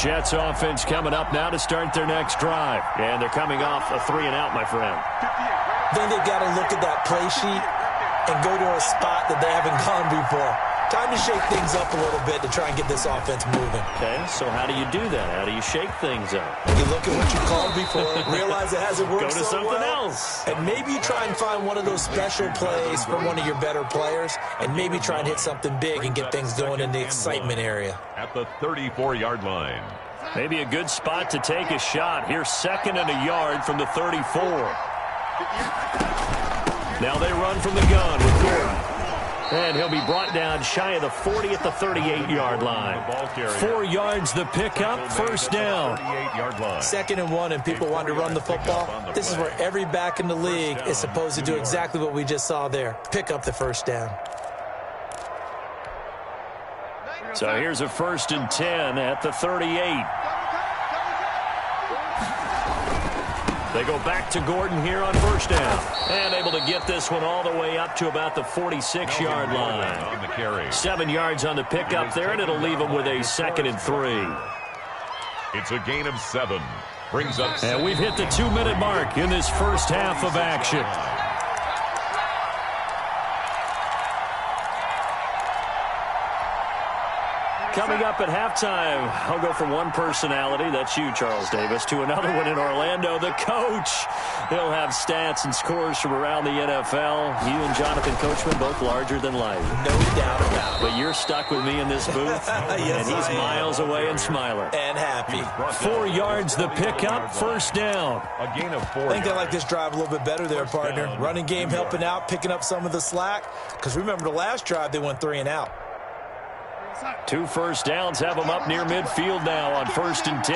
Jets offense coming up now to start their next drive. And they're coming off a 3-and-out, my friend. Then they've got to look at that play sheet and go to a spot that they haven't gone before. Time to shake things up a little bit to try and get this offense moving. Okay, so how do you do that? How do you shake things up? You look at what you called before, realize it hasn't worked Go to so something well, else. and maybe you try and find one of those special plays from one of your better players, and maybe try and hit something big and get things going in the excitement area. At the 34-yard line. Maybe a good spot to take a shot. Here's 2nd and a yard from the 34. Now they run from the gun with Gordon. And he'll be brought down shy of the 40 at the 38-yard line. 4 yards the pickup, first down. 2nd and 1, and people want to run the football. This is where every back in the league is supposed to do exactly what we just saw there. Pick up the first down. So here's a 1st and 10 at the 38. They go back to Gordon here on first down. And able to get this one all the way up to about the 46-yard line. 7 yards on the pickup there, and it'll leave them with a 2nd and 3. It's a gain of 7. Brings up. And we've hit the 2-minute mark in this first half of action. Coming up at halftime, I'll go from one personality, that's you, Charles Davis, to another one in Orlando, the coach. He'll have stats and scores from around the NFL. You and Jonathan Coachman, both larger than life. No doubt about it. But you're stuck with me in this booth, yes, and he's miles away and smiling. And happy. 4 yards the pickup, first down. A gain of 4. I think they like this drive a little bit better there, partner. Running game helping out, picking up some of the slack. Because remember the last drive, they went 3-and-out. 2 first downs have them up near midfield now on 1st and 10.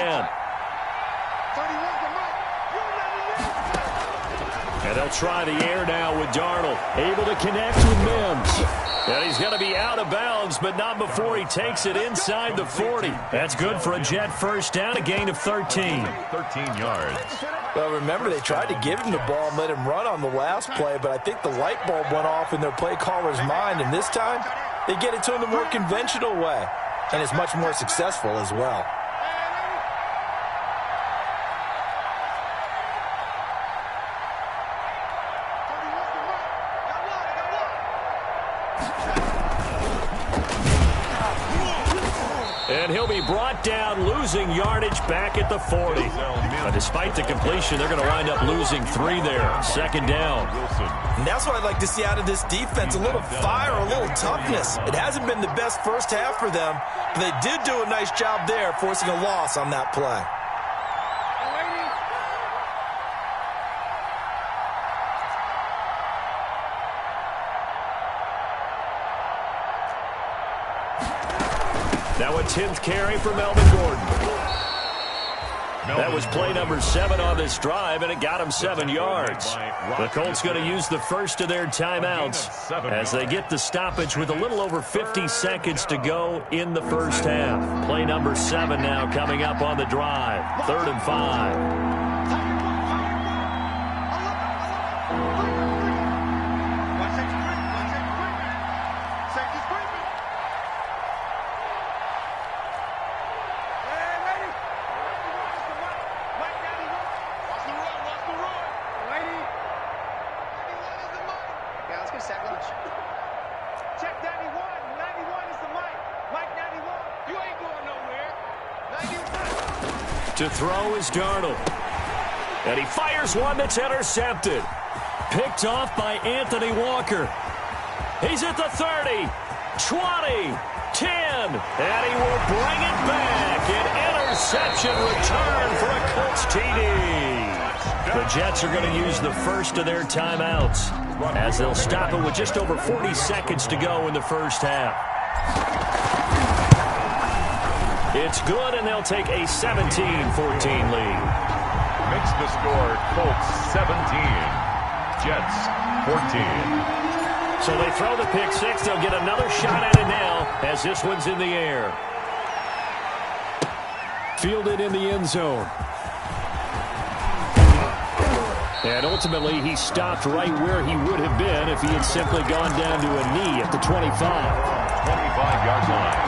And they'll try the air now with Darnold. Able to connect with Mims. And he's going to be out of bounds, but not before he takes it inside the 40. That's good for a Jet first down, a gain of 13. 13 yards. Well, remember, they tried to give him the ball and let him run on the last play, but I think the light bulb went off in their play caller's mind, and this time they get it to him the more conventional way, and it's much more successful as well. And he'll be brought down, losing yardage back at the 40. But despite the completion, they're going to wind up losing 3 there. 2nd down. And that's what I'd like to see out of this defense, a little fire, a little toughness. It hasn't been the best first half for them, but they did do a nice job there, forcing a loss on that play. Now a 10th carry for Melvin Gordon. That was play number 7 on this drive, and it got him 7 yards. The Colts going to use the first of their timeouts as they get the stoppage with a little over 50 seconds to go in the first half. Play number 7 now coming up on the drive. 3rd and 5. To throw is Darnold. And he fires one that's intercepted. Picked off by Anthony Walker. He's at the 30, 20, 10, and he will bring it back. An interception return for a Colts TD. The Jets are going to use the first of their timeouts as they'll stop it with just over 40 seconds to go in the first half. It's good, and they'll take a 17-14 lead. Makes the score Colts 17, Jets 14. So they throw the pick 6. They'll get another shot at it now as this one's in the air. Fielded in the end zone. And ultimately, he stopped right where he would have been if he had simply gone down to a knee at the 25. 25-yard line.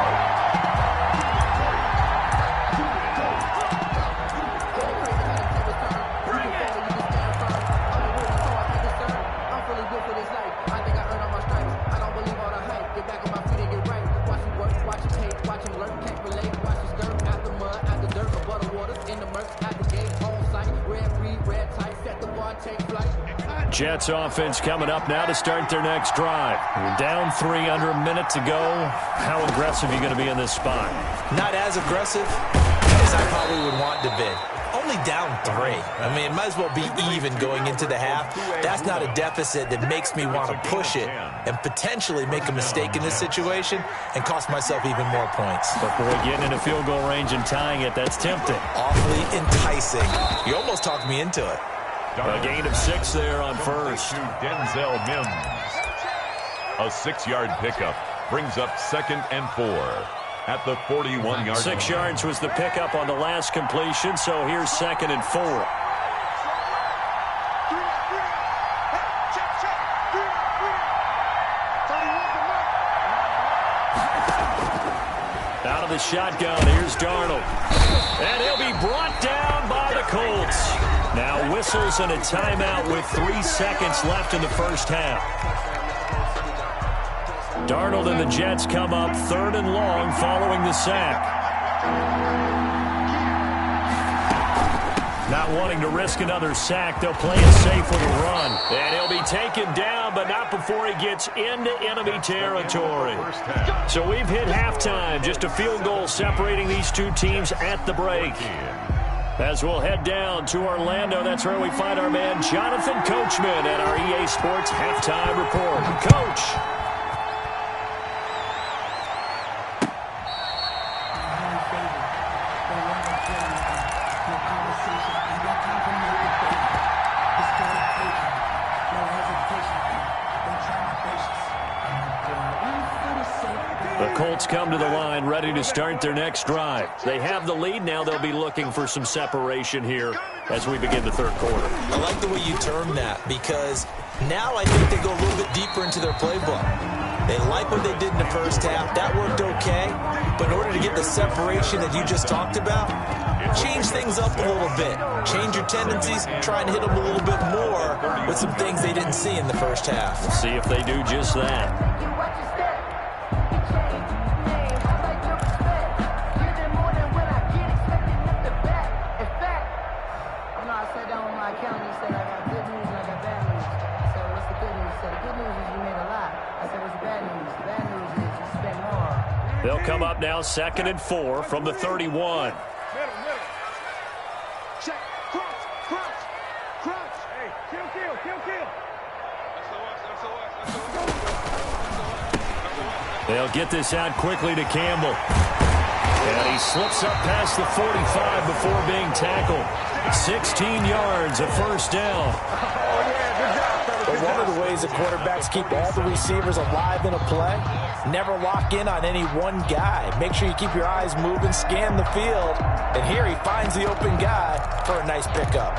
Jets offense coming up now to start their next drive. You're down 3 under a minute to go. How aggressive are you going to be in this spot? Not as aggressive as I probably would want to be. Only down 3. I mean, it might as well be even going into the half. That's not a deficit that makes me want to push it and potentially make a mistake in this situation and cost myself even more points. But boy, getting into field goal range and tying it, that's tempting. Awfully enticing. You almost talked me into it. A gain of 6 there on first. Denzel Mims. A 6-yard pickup brings up 2nd and 4 at the 41-yard line. 6 yards was the pickup on the last completion, so here's 2nd and 4. Out of the shotgun, here's Darnold. And he'll be brought down by the Colts. Now whistles and a timeout with 3 seconds left in the first half. Darnold and the Jets come up 3rd and long following the sack. Not wanting to risk another sack, they'll play it safe with a run. And he'll be taken down, but not before he gets into enemy territory. So we've hit halftime, just a field goal separating these two teams at the break. As we'll head down to Orlando, that's where we find our man Jonathan Coachman at our EA Sports Halftime Report. Coach. Colts come to the line ready to start their next drive. They have the lead. Now they'll be looking for some separation here as we begin the third quarter. I like the way you term that because now I think they go a little bit deeper into their playbook. They like what they did in the first half. That worked okay. But in order to get the separation that you just talked about, change things up a little bit. Change your tendencies. Try and hit them a little bit more with some things they didn't see in the first half. We'll see if they do just that. They'll come up now 2nd and 4 from the 31. Check. Crunch. Hey, kill. They'll get this out quickly to Campbell. And he slips up past the 45 before being tackled. 16 yards, a first down. But one of the ways the quarterbacks keep all the receivers alive in a play, never lock in on any one guy. Make sure you keep your eyes moving, scan the field. And here he finds the open guy for a nice pickup.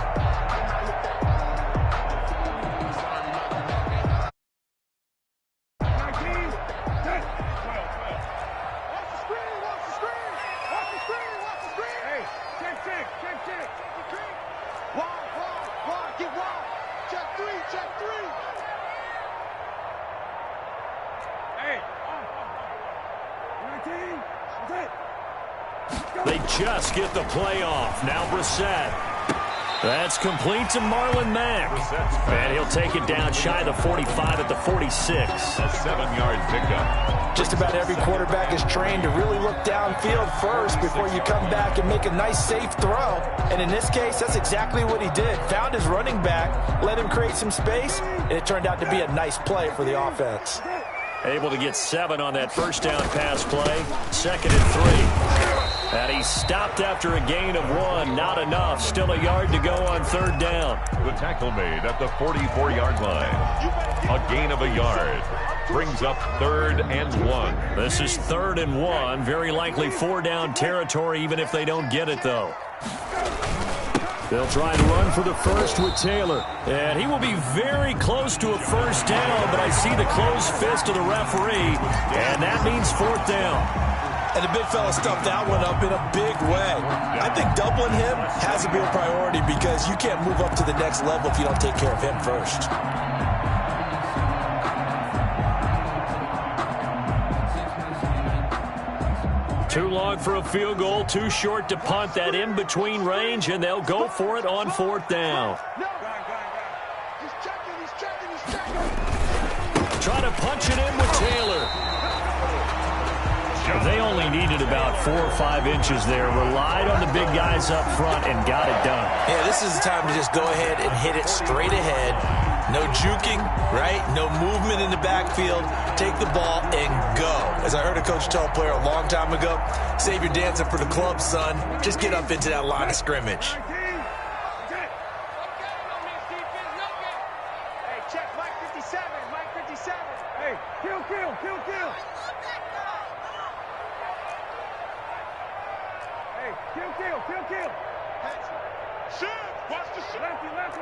They just get the play off. Now Brissett. That's complete to Marlon Mack. And he'll take it down shy of the 45 at the 46. A 7-yard pickup. Just about every quarterback is trained to really look downfield first before you come back and make a nice, safe throw. And in this case, that's exactly what he did. Found his running back, let him create some space, and it turned out to be a nice play for the offense. Able to get 7 on that first down pass play. 2nd and 3. And he stopped after a gain of 1. Not enough. Still a yard to go on 3rd down. The tackle made at the 44-yard line. A gain of a yard. Brings up 3rd and 1. This is 3rd and 1. Very likely 4-down territory, even if they don't get it, though. They'll try and run for the first with Taylor. And he will be very close to a first down, but I see the closed fist of the referee, and that means 4th down. And the big fella stuffed that one up in a big way. I think doubling him has to be a priority because you can't move up to the next level if you don't take care of him first. Too long for a field goal, too short to punt. That in-between range, and they'll go for it on 4th down. try to punch it in with Taylor. They only needed about 4 or 5 inches there. Relied on the big guys up front and got it done. Yeah, this is the time to just go ahead and hit it straight ahead. No juking, right? No movement in the backfield. Take the ball and go. As I heard a coach tell a player a long time ago, save your dancing for the club, son. Just get up into that line of scrimmage. Hey, check Mike 57. Mike 57. Hey, kill. Hey, kill. Shoot! Watch the shot. Lefty.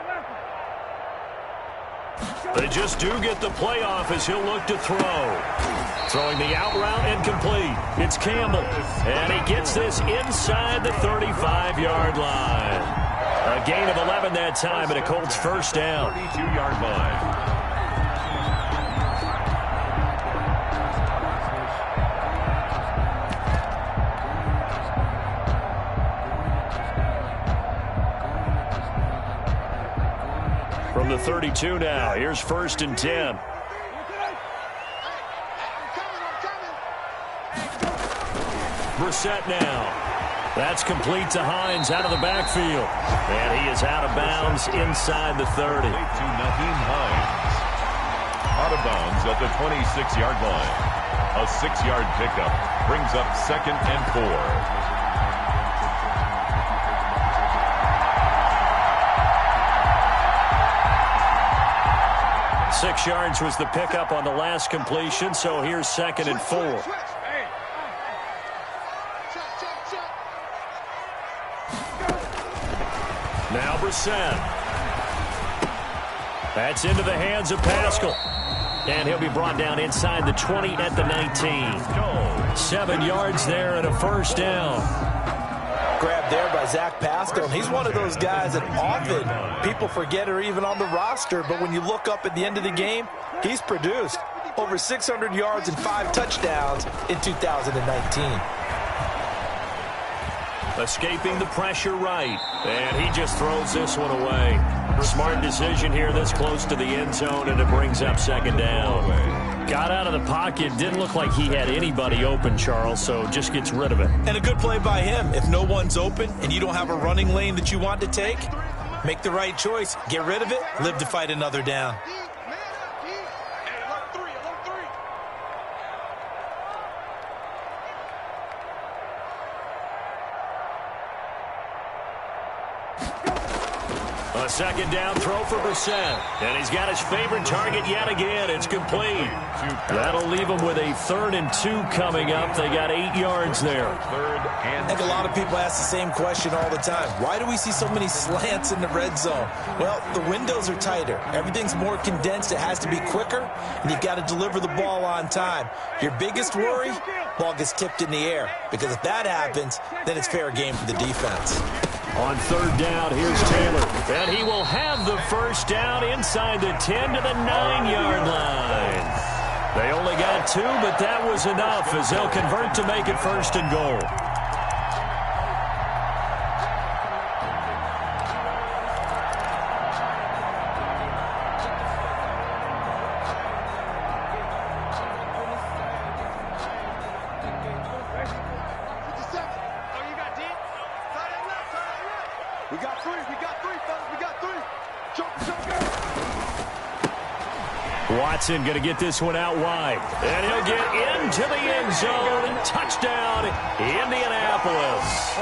They just do get the playoff as he'll look to throw. Throwing the out route incomplete. It's Campbell. And he gets this inside the 35-yard line. A gain of 11 that time and a Colts first down. 32-yard line. From the 32 now, here's 1st and 10. Brissett now. That's complete to Hines out of the backfield. And he is out of bounds inside the 30. To Naheem Hines. Out of bounds at the 26-yard line. A 6-yard pickup brings up 2nd and 4. 6 yards was the pickup on the last completion, so here's 2nd and 4. Now Brissett. That's into the hands of Pascal. And he'll be brought down inside the 20 at the 19. 7 yards there and a first down. Grabbed there by Zach Pascal, and he's one of those guys that often people forget are even on the roster, but when you look up at the end of the game, he's produced over 600 yards and 5 touchdowns in 2019. Escaping the pressure right, and he just throws this one away. Smart decision here this close to the end zone, and it brings up 2nd down. Got out of the pocket, didn't look like he had anybody open, Charles, so just gets rid of it. And a good play by him. If no one's open and you don't have a running lane that you want to take, make the right choice. Get rid of it, live to fight another down. A 2nd down throw for Brissett. And he's got his favorite target yet again. It's complete. That'll leave him with a 3rd and 2 coming up. They got 8 yards there. I think a lot of people ask the same question all the time. Why do we see so many slants in the red zone? Well, the windows are tighter. Everything's more condensed. It has to be quicker, and you've got to deliver the ball on time. Your biggest worry, ball gets tipped in the air. Because if that happens, then it's fair game for the defense. On 3rd down, here's Taylor. And he will have the first down inside the 10 to the 9-yard line. They only got 2, but that was enough as they'll convert to make it 1st and goal. Watson going to get this one out wide. And he'll get into the end zone. Touchdown, Indianapolis.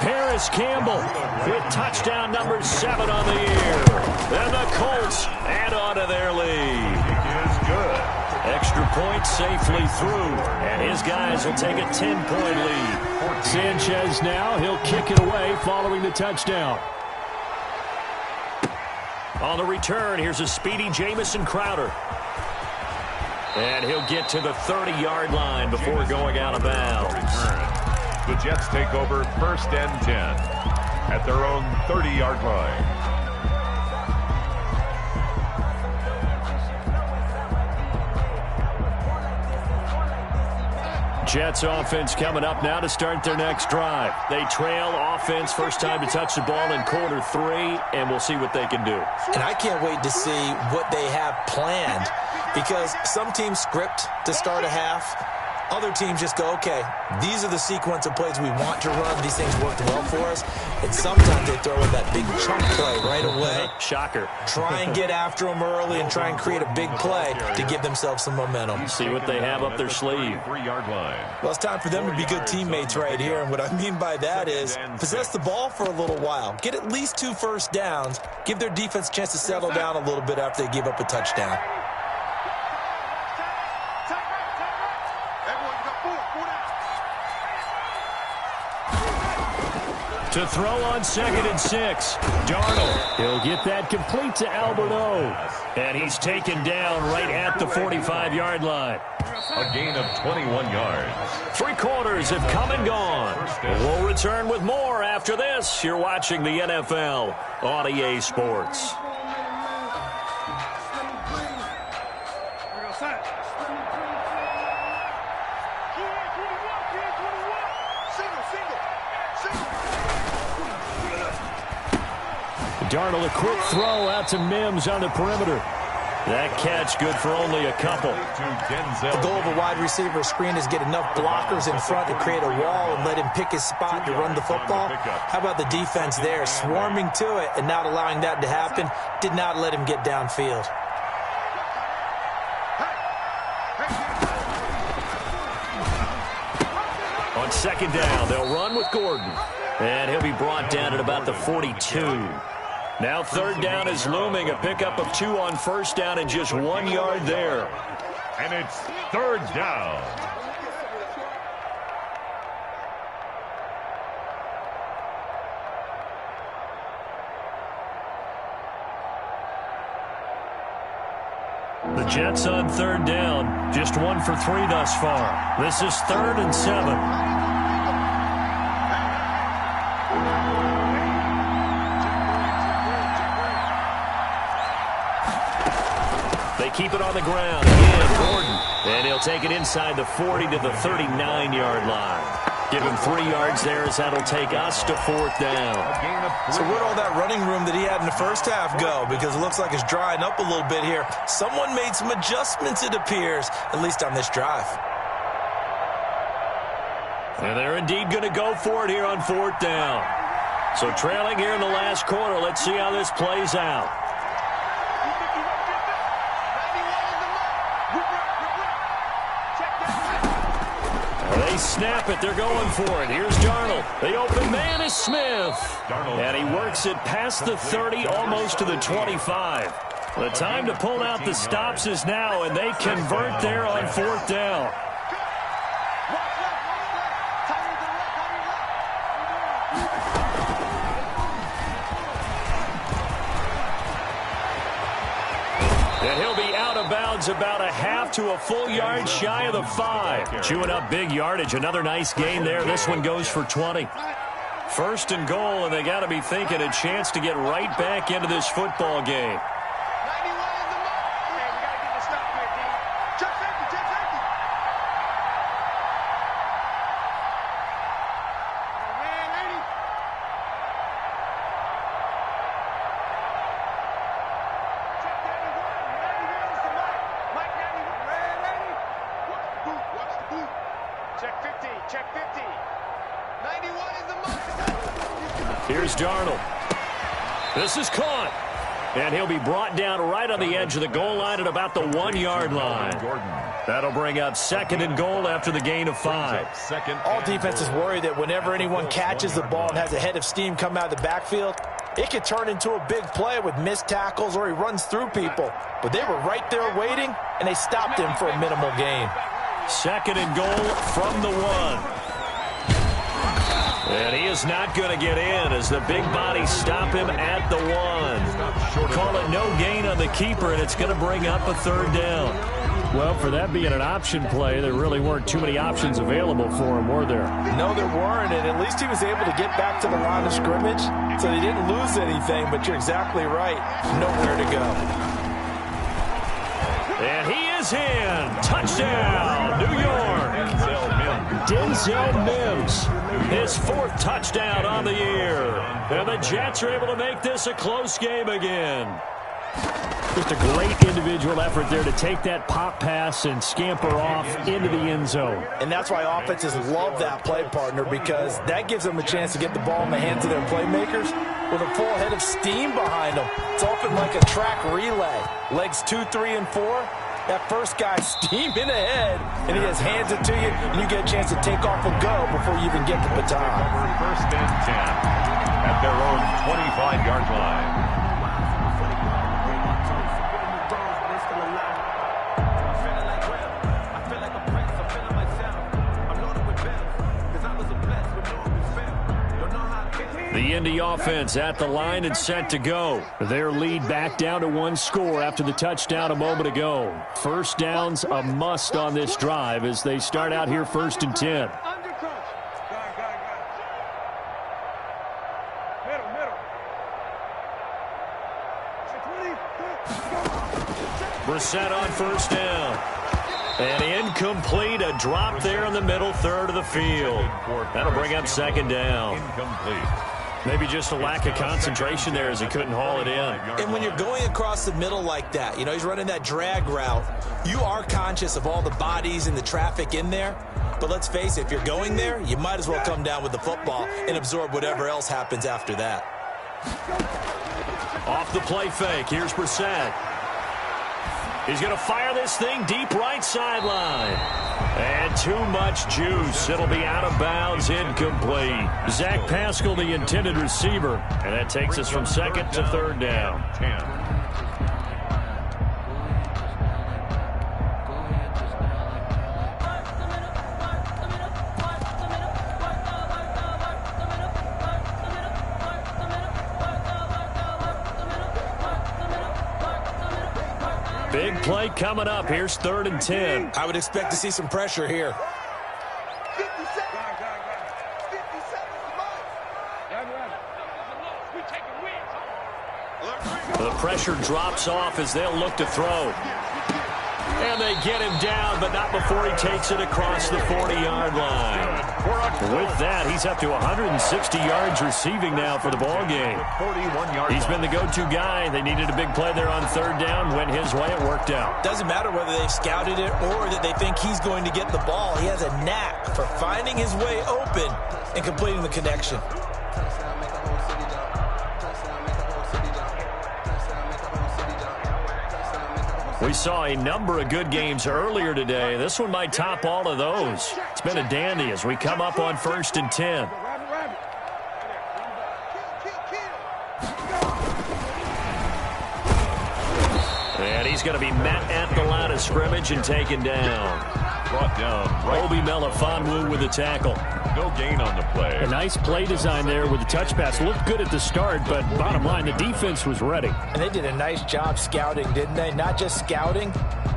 Paris Campbell with touchdown number 7 on the year. And the Colts add on to their lead. Is good. Extra point safely through. And his guys will take a 10-point lead. Sanchez now, he'll kick it away following the touchdown. On the return, here's a speedy Jamison Crowder. And he'll get to the 30-yard line before going out of bounds. The Jets take over 1st and 10 at their own 30-yard line. Jets offense coming up now to start their next drive. They trail offense, first time to touch the ball in quarter 3, and we'll see what they can do. And I can't wait to see what they have planned, because some teams script to start a half. Other teams just go, okay, these are the sequence of plays we want to run. These things worked well for us. And sometimes they throw in that big chunk play right away. Shocker. Try and get after them early and try and create a big play to give themselves some momentum. See what they have up their sleeve. Well, it's time for them to be good teammates right here. And what I mean by that is possess the ball for a little while. Get at least 2 first downs. Give their defense a chance to settle down a little bit after they give up a touchdown. To throw on 2nd and 6. Darnold. He'll get that complete to Alberto. And he's taken down right at the 45-yard line. A gain of 21 yards. 3 quarters have come and gone. We'll return with more after this. You're watching the NFL on EA Sports. Darnold, a quick throw out to Mims on the perimeter. That catch good for only a couple. The goal of a wide receiver screen is get enough blockers in front to create a wall and let him pick his spot to run the football. How about the defense there, swarming to it and not allowing that to happen? Did not let him get downfield. On 2nd down, they'll run with Gordon. And he'll be brought down at about the 42. Now 3rd down is looming. A pickup of 2 on 1st down and just 1 yard there. And it's 3rd down. The Jets on 3rd down. Just 1 for 3 thus far. This is 3rd and 7. Keep it on the ground. Again, Gordon. And he'll take it inside the 40 to the 39-yard line. Give him 3 yards there as that'll take us to 4th down. So where'd all that running room that he had in the first half go? Because it looks like it's drying up a little bit here. Someone made some adjustments, it appears, at least on this drive. And they're indeed going to go for it here on 4th down. So trailing here in the last quarter. Let's see how this plays out. They snap it. They're going for it. Here's Darnold. The open man is Smith. And he works it past the 30, almost to the 25. The time to pull out the stops is now, and they convert there on 4th down. And he'll be out of bounds about a half to a full yard shy of the 5. Chewing up big yardage. Another nice gain there. This one goes for 20. 1st and goal, and they got to be thinking a chance to get right back into this football game. Here's Darnold. This is caught. And he'll be brought down right on the edge of the goal line at about the 1 yard line. That'll bring up 2nd and goal after the gain of 5. All defenses worry that whenever anyone catches the ball and has a head of steam come out of the backfield, it could turn into a big play with missed tackles or he runs through people. But they were right there waiting, and they stopped him for a minimal gain. 2nd and goal from the 1. And he is not going to get in as the big bodies stop him at the 1. Call it no gain on the keeper, and it's going to bring up a 3rd down. Well, for that being an option play, there really weren't too many options available for him, were there? No, there weren't, and at least he was able to get back to the line of scrimmage, so he didn't lose anything, but you're exactly right. Nowhere to go. And he is in. Touchdown, New York. Denzel Mims, his 4th touchdown on the year. And the Jets are able to make this a close game again. Just a great individual effort there to take that pop pass and scamper off into the end zone. And that's why offenses love that play, partner, because that gives them a chance to get the ball in the hands of their playmakers with a full head of steam behind them. It's often like a track relay. Legs 2, 3, and 4. That first guy's steaming ahead, and he just hands it to you, and you get a chance to take off and go before you even get the baton. First and 10 at their own 25-yard line. The Indy offense at the line and set to go. Their lead back down to 1 score after the touchdown a moment ago. First down's a must on this drive as they start out here 1st and 10. Brissett on 1st down. And incomplete, a drop there in the middle third of the field. That'll bring up 2nd down. Incomplete. Maybe just a lack of concentration there as he couldn't haul it in. And when you're going across the middle like that, you know, he's running that drag route, you are conscious of all the bodies and the traffic in there. But let's face it, if you're going there, you might as well come down with the football and absorb whatever else happens after that. Off the play fake, here's Brissett. He's going to fire this thing deep right sideline. And too much juice. It'll be out of bounds, incomplete. Zach Pascal, the intended receiver. And that takes us from 2nd to 3rd down. 10. Big play coming up. Here's 3rd and 10. I would expect to see some pressure here. The pressure drops off as they'll look to throw. And they get him down, but not before he takes it across the 40-yard line. With that, he's up to 160 yards receiving now for the ball game. He's been the go-to guy. They needed a big play there on 3rd down. Went his way. It worked out. Doesn't matter whether they've scouted it or that they think he's going to get the ball. He has a knack for finding his way open and completing the connection. We saw a number of good games earlier today. This one might top all of those. It's been a dandy as we come up on 1st and 10. And he's going to be met at the line of scrimmage and taken down. Brought down. Right. Obi Melifonwu with the tackle. No gain on the play. A nice play design there with the touch pass. Looked good at the start, but bottom line, the defense was ready. And they did a nice job scouting, didn't they? Not just scouting,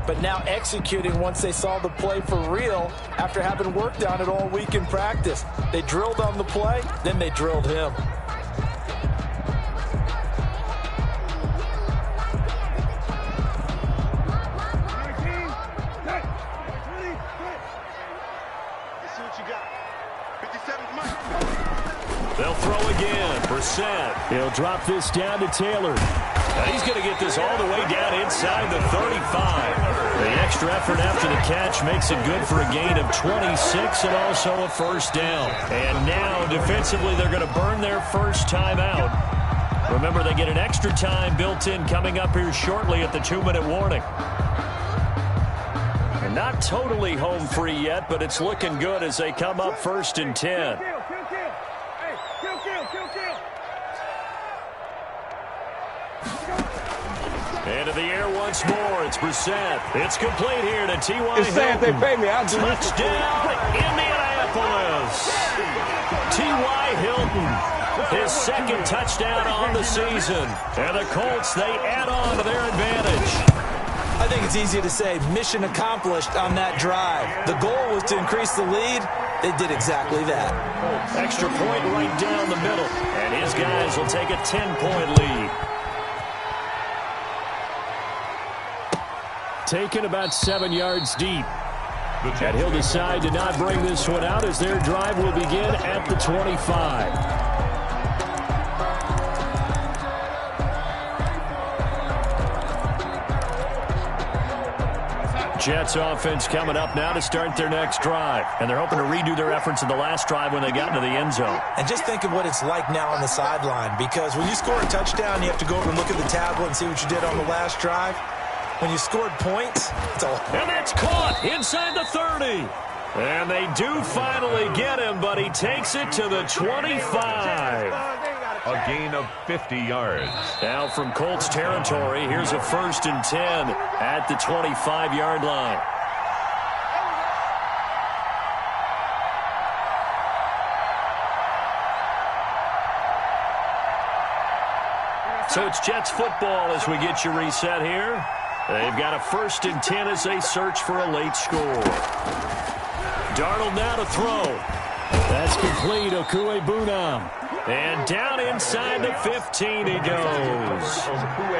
but now executing once they saw the play for real after having worked on it all week in practice. They drilled on the play, then they drilled him. They'll throw again. Brissett. He'll drop this down to Taylor. And he's going to get this all the way down inside the 35. The extra effort after the catch makes it good for a gain of 26 and also a 1st down. And now defensively they're going to burn their first time out. Remember, they get an extra time built in coming up here shortly at the 2-minute warning. And not totally home free yet, but it's looking good as they come up 1st and 10. Into the air once more. It's Brissett. It's complete here to T.Y. It's sad they pay me. I'll do Touchdown, Indianapolis. T.Y. Hilton, his 2nd touchdown on the season. And the Colts, they add on to their advantage. I think it's easy to say mission accomplished on that drive. The goal was to increase the lead. They did exactly that. Extra point right down the middle. And his guys will take a 10-point lead. Taken about 7 yards deep. And he'll decide to not bring this one out as their drive will begin at the 25. Jets offense coming up now to start their next drive. And they're hoping to redo their efforts in the last drive when they got into the end zone. And just think of what it's like now on the sideline, because when you score a touchdown, you have to go over and look at the tablet and see what you did on the last drive. When you scored points, it's all... And that's caught inside the 30. And they do finally get him, but he takes it to the 25. A gain of 50 yards. Now from Colts territory, here's a 1st and 10 at the 25-yard line. So it's Jets football as we get you reset here. They've got a 1st and 10 as they search for a late score. Darnold now to throw. That's complete. Okuegbunam. And down inside the 15 he goes.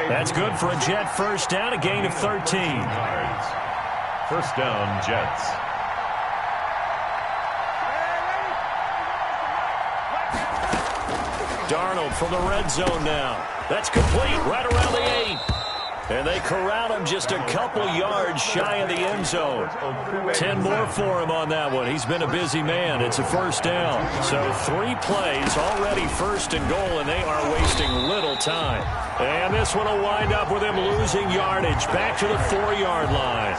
That's good for a Jet first down, a gain of 13. First down, Jets. Darnold from the red zone now. That's complete right around the 8. And they corral him just a couple yards shy of the end zone. 10 more for him on that one. He's been a busy man. It's a first down. So 3 plays, already 1st and goal, and they are wasting little time. And this one will wind up with him losing yardage back to the 4-yard line.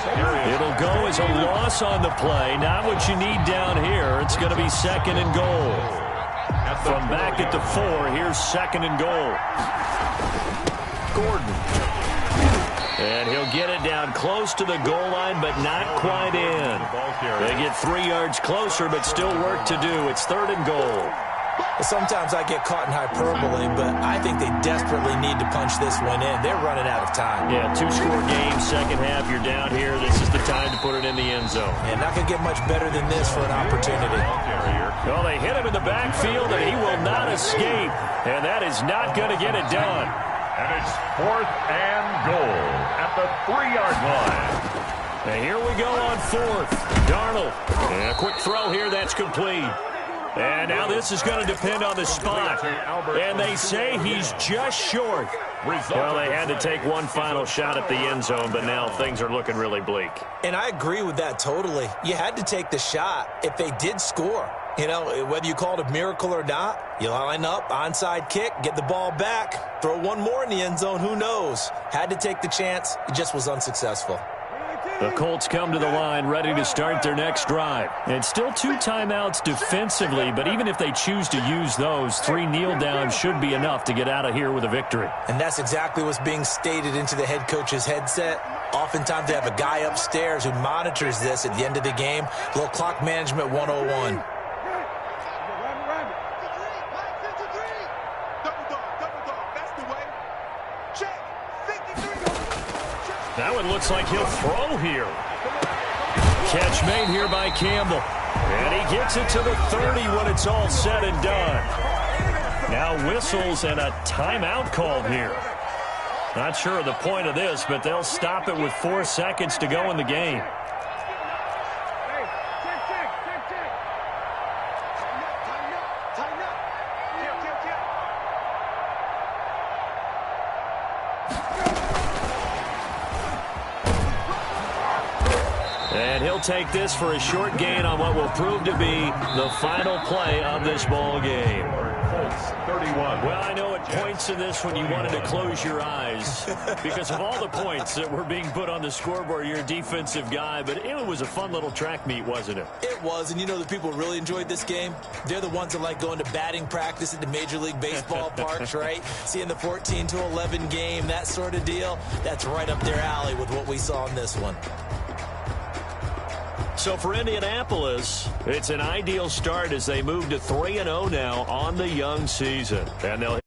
It'll go as a loss on the play. Not what you need down here. It's going to be 2nd and goal. From back at the 4, here's 2nd and goal. Gordon. And he'll get it down close to the goal line, but not quite in. They get 3 yards closer, but still work to do. It's 3rd and goal. Sometimes I get caught in hyperbole, but I think they desperately need to punch this one in. They're running out of time. Yeah, 2-score game, second half, you're down here. This is the time to put it in the end zone. And not going to get much better than this for an opportunity. Well, they hit him in the backfield, and he will not escape. And that is not going to get it done. And it's 4th and goal at the 3-yard line. And here we go on 4th. Darnold. And a quick throw here. That's complete. And now this is going to depend on the spot. And they say he's just short. Well, they had to take one final shot at the end zone, but now things are looking really bleak. And I agree with that totally. You had to take the shot if they did score. You know, whether you call it a miracle or not, you line up, onside kick, get the ball back, throw one more in the end zone, who knows? Had to take the chance. It just was unsuccessful. The Colts come to the line ready to start their next drive. And still 2 timeouts defensively, but even if they choose to use those, 3 kneel downs should be enough to get out of here with a victory. And that's exactly what's being stated into the head coach's headset. Oftentimes they have a guy upstairs who monitors this at the end of the game. A little clock management 101. That one looks like he'll throw here. Catch made here by Campbell. And he gets it to the 30 when it's all said and done. Now whistles and a timeout called here. Not sure of the point of this, but they'll stop it with 4 seconds to go in the game. And he'll take this for a short gain on what will prove to be the final play of this ball game. 31. Well, I know at points in this when you wanted to close your eyes because of all the points that were being put on the scoreboard. You're a defensive guy, but it was a fun little track meet, wasn't it? It was, and you know the people who really enjoyed this game? They're the ones that like going to batting practice at the Major League Baseball parks, right? Seeing the 14-11 game, that sort of deal. That's right up their alley with what we saw in this one. So for Indianapolis, it's an ideal start as they move to 3-0 now on the young season. And they'll